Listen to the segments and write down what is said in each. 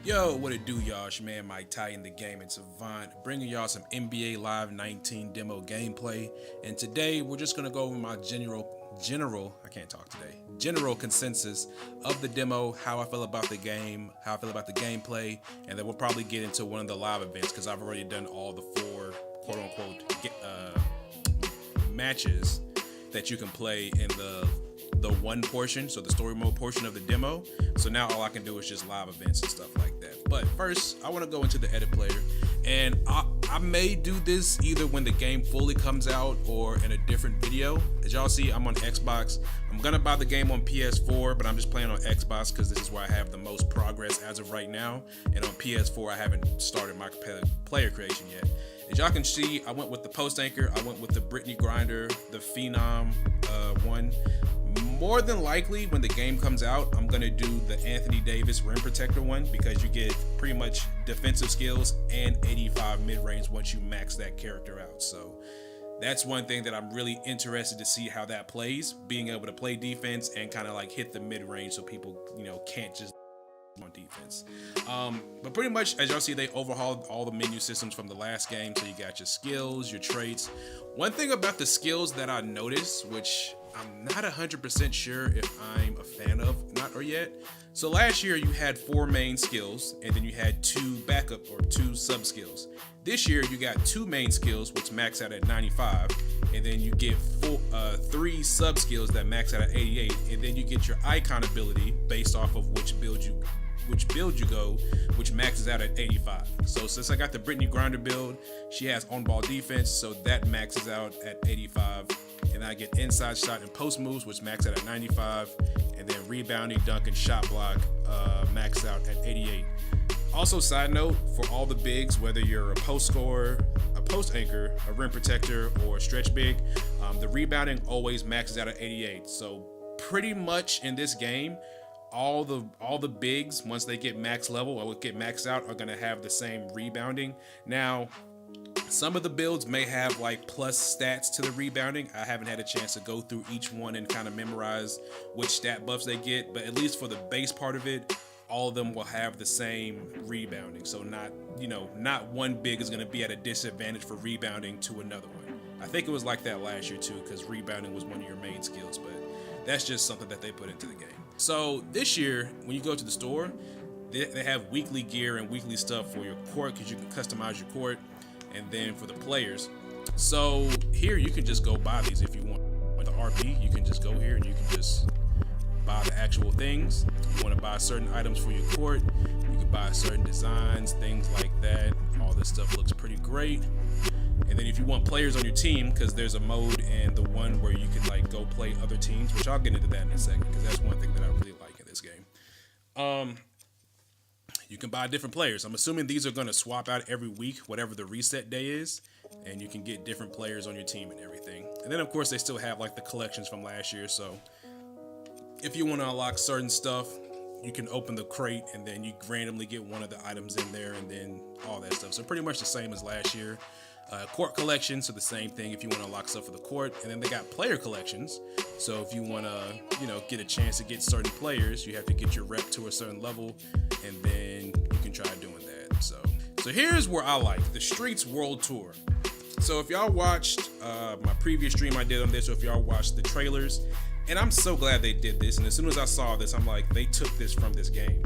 Yo, what it do, y'all? It's your man Mike Ty in the game and Savant, bringing y'all some NBA Live 19 demo gameplay. And today we're just gonna go over my general consensus of the demo, how I feel about the game, how I feel about the gameplay, and then we'll probably get into one of the live events because I've already done all the four quote unquote matches that you can play in the one portion, so the story mode portion of the demo. So now all I can do is just live events and stuff like that. But first, I want to go into the edit player, and I may do this either when the game fully comes out or in a different video. As y'all see, I'm on Xbox. I'm gonna buy the game on PS4, but I'm just playing on Xbox because this is where I have the most progress as of right now. And on PS4, I haven't started my player creation yet. As y'all can see, I went with the post anchor. I went with the Brittany Grinder, the Phenom one. More than likely, when the game comes out, I'm going to do the Anthony Davis rim protector one because you get pretty much defensive skills and 85 mid-range once you max that character out. So that's one thing that I'm really interested to see how that plays, being able to play defense and kind of like hit the mid-range so people, can't just on defense. But pretty much, as y'all see, they overhauled all the menu systems from the last game. So you got your skills, your traits. One thing about the skills that I noticed, which I'm not 100% sure if I'm a fan of, not or yet. So last year you had 4 main skills and then you had 2 backup or 2 sub skills. This year you got 2 main skills which max out at 95, and then you get 3 sub skills that max out at 88, and then you get your icon ability based off of which build you go, which maxes out at 85. So since I got the Brittany Grinder build, she has on-ball defense, so that maxes out at 85. And I get inside shot and post moves, which max out at 95. And then rebounding, dunk, and shot block max out at 88. Also, side note, for all the bigs, whether you're a post scorer, a post anchor, a rim protector, or a stretch big, the rebounding always maxes out at 88. So pretty much in this game, all the bigs, once they get max level or get maxed out, are gonna have the same rebounding. Now, some of the builds may have like plus stats to the rebounding. I haven't had a chance to go through each one and kind of memorize which stat buffs they get, but at least for the base part of it, all of them will have the same rebounding. So not one big is gonna be at a disadvantage for rebounding to another one. I think it was like that last year too, because rebounding was one of your main skills, but that's just something that they put into the game. So this year, when you go to the store, they have weekly gear and weekly stuff for your court because you can customize your court, and then for the players. So here you can just go buy these if you want. With the RP, you can just go here and you can just buy the actual things. If you want to buy certain items for your court, you can buy certain designs, things like that. All this stuff looks pretty great. And then if you want players on your team, because there's a mode and the one where you can like go play other teams, which I'll get into that in a second because that's one thing that I really like in this game. You can buy different players. I'm assuming these are going to swap out every week, whatever the reset day is, and you can get different players on your team and everything. And then of course they still have like the collections from last year, so if you want to unlock certain stuff, you can open the crate and then you randomly get one of the items in there and then all that stuff. So pretty much the same as last year. Court collection, so the same thing if you want to unlock stuff for the court. And then they got player collections, so if you want to get a chance to get certain players, you have to get your rep to a certain level, and then you can try doing that. So here's where I like the Streets World Tour. So if y'all watched my previous stream I did on this, or if y'all watched the trailers, and I'm so glad they did this, and as soon as I saw this, I'm like, they took this from this game.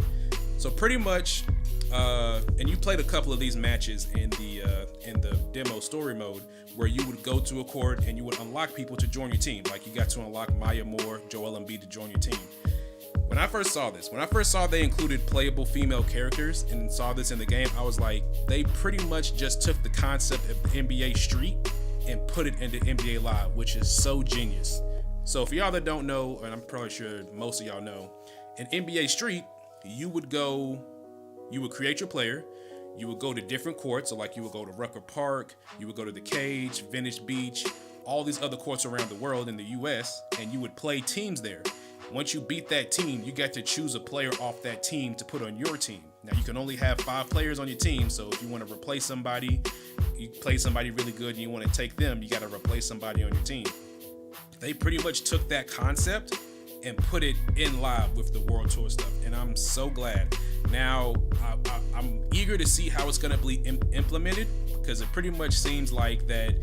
So pretty much, and you played a couple of these matches in the demo story mode, where you would go to a court and you would unlock people to join your team. Like you got to unlock Maya Moore, Joel Embiid to join your team. When I first saw they included playable female characters and saw this in the game, I was like, they pretty much just took the concept of the NBA Street and put it into NBA Live, which is so genius. So for y'all that don't know, and I'm probably sure most of y'all know, in NBA Street, you would create your player, you would go to different courts, so like you would go to Rucker Park, you would go to the Cage, Venice Beach, all these other courts around the world in the US, and you would play teams there. Once you beat that team, you got to choose a player off that team to put on your team. Now you can only have 5 players on your team, so if you want to replace somebody, you play somebody really good and you want to take them, you got to replace somebody on your team. They pretty much took that concept and put it in live with the World Tour stuff, and I'm so glad. Now, I'm eager to see how it's going to be implemented, because it pretty much seems like that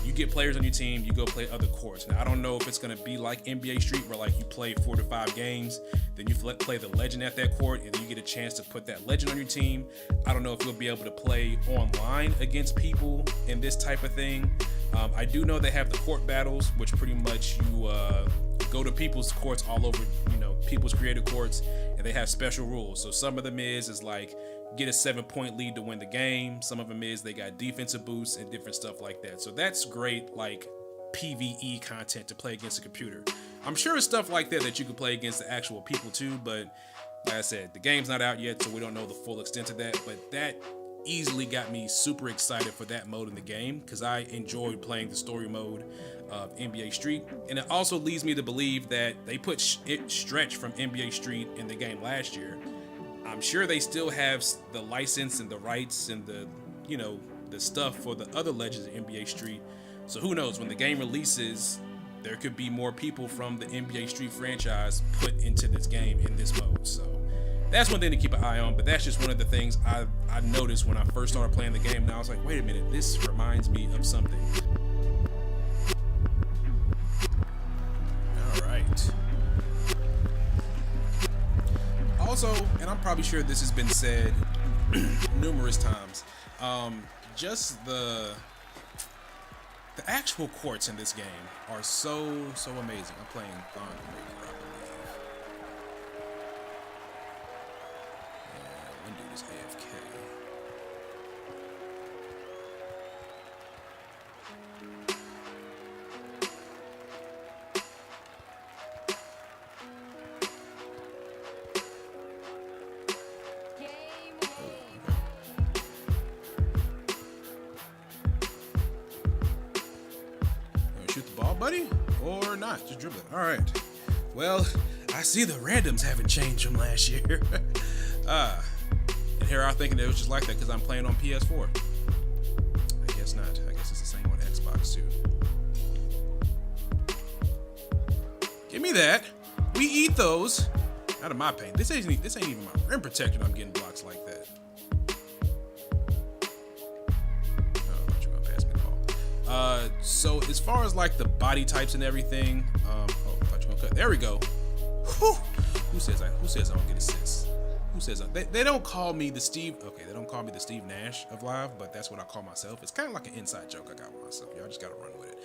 you get players on your team, you go play other courts. Now, I don't know if it's going to be like NBA Street, where like you play 4 to 5 games, then you play the legend at that court, and then you get a chance to put that legend on your team. I don't know if you'll be able to play online against people in this type of thing. I do know they have the court battles, which pretty much you go to people's courts all over, people's creative courts, and they have special rules. So some of them is like get a 7-point lead to win the game. Some of them is they got defensive boosts and different stuff like that. So that's great, like PvE content to play against a computer. I'm sure it's stuff like that you can play against the actual people too, but like I said, the game's not out yet, so we don't know the full extent of that. But that easily got me super excited for that mode in the game, because I enjoyed playing the story mode of NBA Street. And it also leads me to believe that they put it Stretch from NBA Street in the game last year. I'm sure they still have the license and the rights and the stuff for the other legends of NBA Street. So who knows, when the game releases, there could be more people from the NBA Street franchise put into this game in this mode. So that's one thing to keep an eye on, but that's just one of the things I noticed when I first started playing the game. Now I was like, wait a minute, this reminds me of something. All right. Also, and I'm probably sure this has been said numerous times, just the actual courts in this game are so amazing. I'm playing Thon Breaker, I believe. Yeah, one dude is AFK. Buddy, or not, just dribble it. All right. Well, I see the randoms haven't changed from last year. And here I'm thinking it was just like that because I'm playing on PS4. I guess not. I guess it's the same on Xbox too. Give me that. We eat those. Out of my paint. This ain't even my rim protector. I'm getting blocks like that. So as far as like the body types and everything, I thought you were gonna cut. There we go. Whew. Who says I don't get assists? Who says they don't call me the Steve? Okay, they don't call me the Steve Nash of live, but that's what I call myself. It's kind of like an inside joke I got with myself. Y'all just gotta run with it.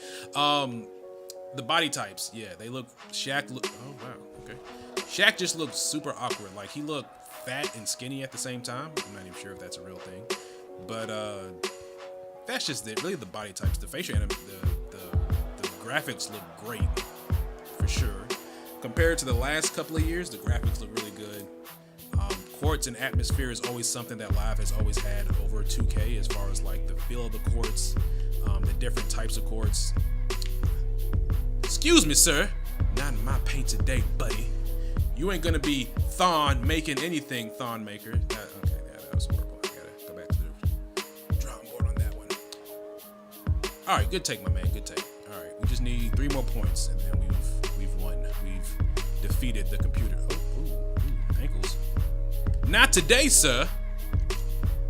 The body types, yeah, they look. Shaq look. Oh wow, okay. Shaq just looks super awkward. Like he looked fat and skinny at the same time. I'm not even sure if that's a real thing, but that's just it. Really, the body types, the facial anime, the graphics look great for sure. Compared to the last couple of years, the graphics look really good. Courts and atmosphere is always something that Live has always had over 2K, as far as like the feel of the courts, the different types of courts. Excuse me, sir. Not in my paint today, buddy. You ain't gonna be Thon making anything, Thon maker. Okay, yeah, that was horrible. I gotta go back to the drawing board on that one. All right, good take, my man. Good take. All right, we just need 3 more points, and then we've won. We've defeated the computer. Ooh, ankles. Not today, sir.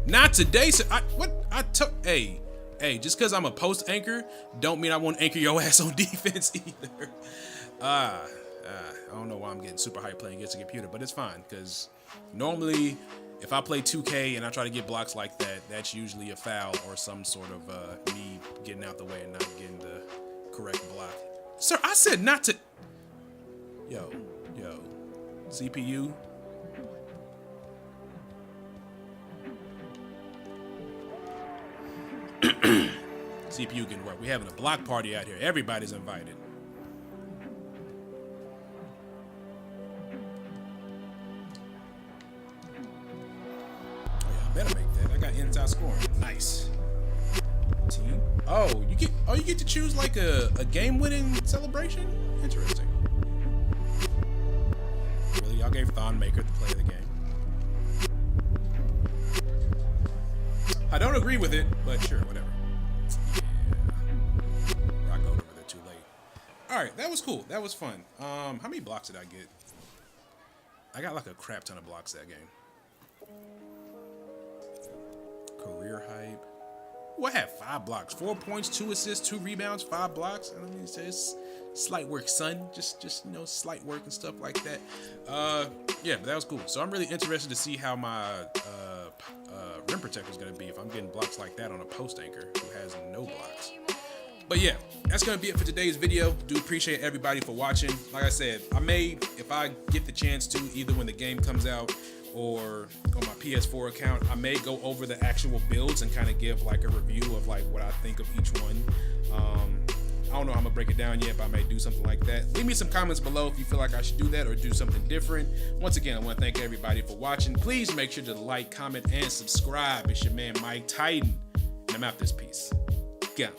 Not today, sir. Hey, just because I'm a post anchor, don't mean I won't anchor your ass on defense either. I don't know why I'm getting super hyped playing against a computer, but it's fine, because normally if I play 2K and I try to get blocks like that, that's usually a foul or some sort of me getting out the way and not getting the correct block. Sir, I said not to. Yo, CPU. CPU can work. We're having a block party out here. Everybody's invited. Oh yeah, I better make that. I got inside scoring. Nice. Team. You get to choose like a game-winning celebration? Interesting. Really? Y'all gave Thon Maker the play of the game. I don't agree with it, but sure, whatever. Yeah. I got over there too late. Alright, that was cool. That was fun. How many blocks did I get? I got like a crap ton of blocks that game. Career hype. Well, I had 5 blocks, 4 points, 2 assists, 2 rebounds, 5 blocks. I mean, it's slight work, son. Just slight work and stuff like that. Yeah, but that was cool. So I'm really interested to see how my rim protector is gonna be if I'm getting blocks like that on a post anchor who has no blocks. But yeah, that's gonna be it for today's video. Do appreciate everybody for watching. Like I said, I may, if I get the chance to, either when the game comes out or on my PS4 account, I may go over the actual builds and kind of give like a review of like what I think of each one. I don't know how I'm gonna break it down yet, but I may do something like that. Leave me some comments below if you feel like I should do that or do something different. Once again, I want to thank everybody for watching. Please make sure to like, comment, and subscribe. It's your man Mike Titan, and I'm out this piece. Go.